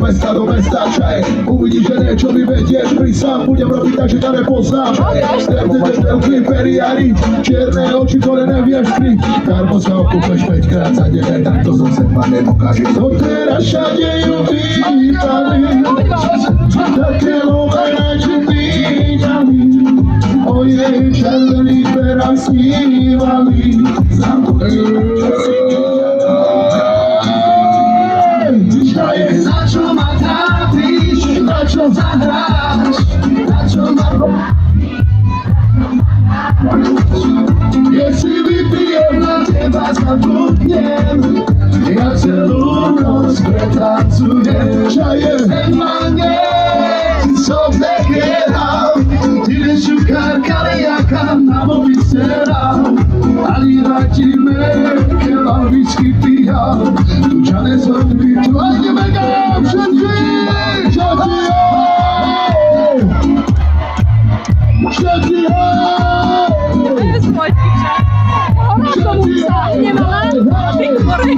mesta do mesta, čaj. Uvidíš, že niečo mi vedieš, prísam, budem robiť tak, že ťa nepoznáš. Telky, periári, čierne oči, ktoré nevieš skryť. Darmo sa okúpeš 5-krát za deň, tak to zo seba nedokážeš. To teraz všade ju vítali, také lovené či vítali. Moje červený pera snívali. Na čo ma trápiš, na čo zahráš, na čo ma... Jestli vypijem na teba zabudnem, ja celú noc pretancujem. Ten ma som nechieral, ty nešukár kaliaka na mobi seral, ali vrátime, keľa whisky píjal, tu ča nezhodný, tu aj nebegám všetci, čo ti je? Všetci je! To je svoj píče. Ona tomu sa nemala, a ty ktorej.